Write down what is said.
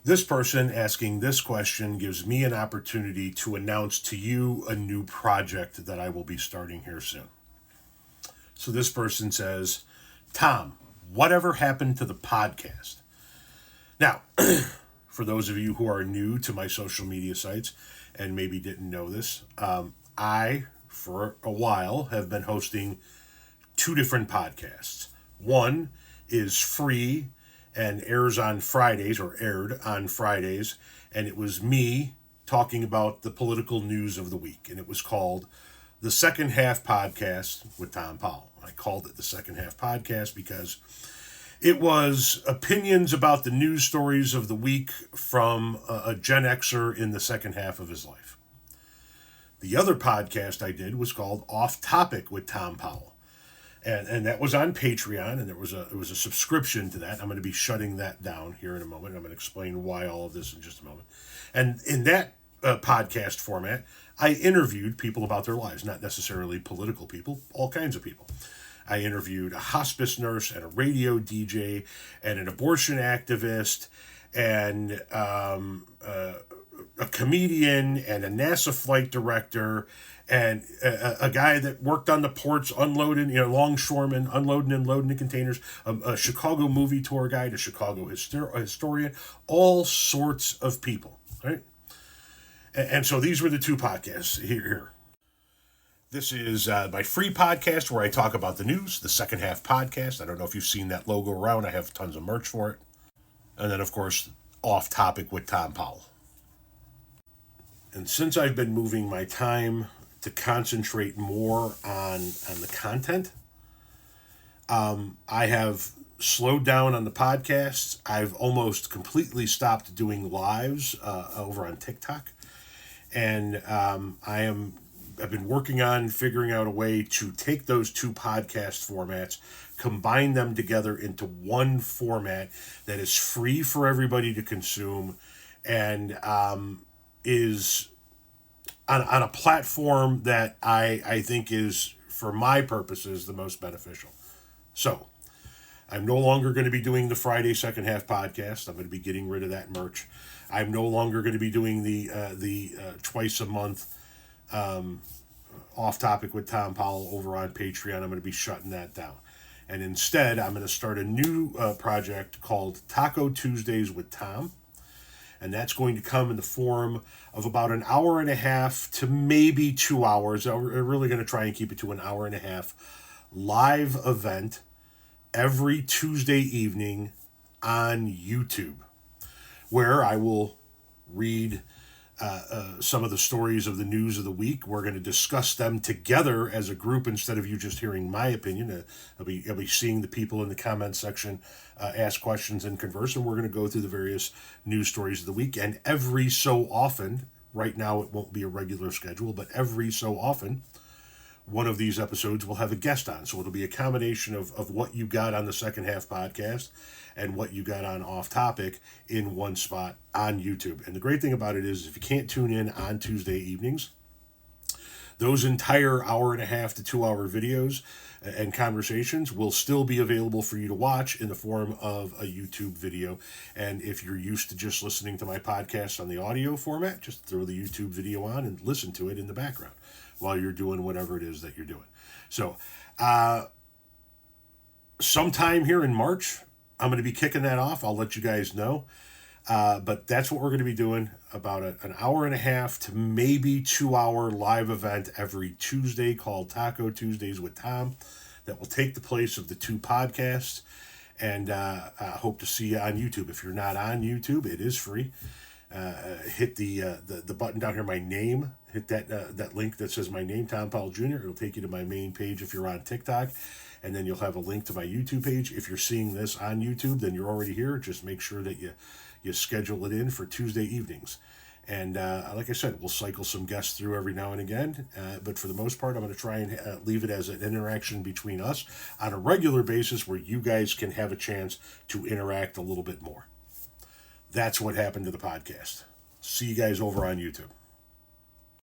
This person asking this question gives me an opportunity to announce to you a new project that I will be starting here soon. So this person says, Tom, whatever happened to the podcast? Now, for those of you who are new to my social media sites and maybe didn't know this, I, for a while, have been hosting two different podcasts. One is free and airs on Fridays, or aired on Fridays, and it was me talking about the political news of the week, and it was called The Second Half Podcast with Tom Powell. I called it The Second Half Podcast because it was opinions about the news stories of the week from a Gen Xer in the second half of his life. The other podcast I did was called Off Topic with Tom Powell. And that was on Patreon, and it was a subscription to that. I'm going to be shutting that down here in a moment. I'm going to explain why all of this in just a moment. And in that podcast format, I interviewed people about their lives, not necessarily political people, all kinds of people. I interviewed a hospice nurse and a radio DJ and an abortion activist and a comedian and a NASA flight director and a guy that worked on the ports unloading, longshoreman, unloading and loading the containers, a Chicago movie tour guide, a Chicago historian, all sorts of people, right? And so these were the two podcasts here. This is my free podcast where I talk about the news, the Second Half Podcast. I don't know if you've seen that logo around. I have tons of merch for it. And then, of course, Off Topic with Tom Powell. And since I've been moving my time to concentrate more on the content, I have slowed down on the podcasts. I've almost completely stopped doing lives over on TikTok. And I've been working on figuring out a way to take those two podcast formats, combine them together into one format that is free for everybody to consume and is on a platform that I think is, for my purposes, the most beneficial. So, I'm no longer going to be doing the Friday Second Half Podcast. I'm going to be getting rid of that merch. I'm no longer going to be doing the twice a month Off Topic with Tom Powell over on Patreon. I'm going to be shutting that down. And instead, I'm going to start a new project called Taco Tuesdays with Tom. And that's going to come in the form of about an hour and a half to maybe 2 hours. We're really going to try and keep it to an hour and a half live event every Tuesday evening on YouTube, where I will read some of the stories of the news of the week. We're going to discuss them together as a group instead of you just hearing my opinion. I'll be seeing the people in the comment section ask questions and converse, and we're going to go through the various news stories of the week. And every so often, right now it won't be a regular schedule, but every so often, one of these episodes will have a guest on. So it'll be a combination of what you got on the Second Half Podcast and what you got on Off Topic in one spot on YouTube. And the great thing about it is, if you can't tune in on Tuesday evenings, those entire hour and a half to 2 hour videos and conversations will still be available for you to watch in the form of a YouTube video. And if you're used to just listening to my podcast on the audio format, just throw the YouTube video on and listen to it in the background while you're doing whatever it is that you're doing. So, sometime here in March, I'm going to be kicking that off. I'll let you guys know. But that's what we're going to be doing, about an hour and a half to maybe 2 hour live event every Tuesday called Taco Tuesdays with Tom, that will take the place of the two podcasts. And I hope to see you on YouTube. If you're not on YouTube, it is free. Hit the button down here, my name. Hit that link that says my name, Tom Powell Jr. It'll take you to my main page if you're on TikTok. And then you'll have a link to my YouTube page. If you're seeing this on YouTube, then you're already here. Just make sure that you schedule it in for Tuesday evenings. And like I said, we'll cycle some guests through every now and again. But for the most part, I'm going to try and leave it as an interaction between us on a regular basis, where you guys can have a chance to interact a little bit more. That's what happened to the podcast. See you guys over on YouTube.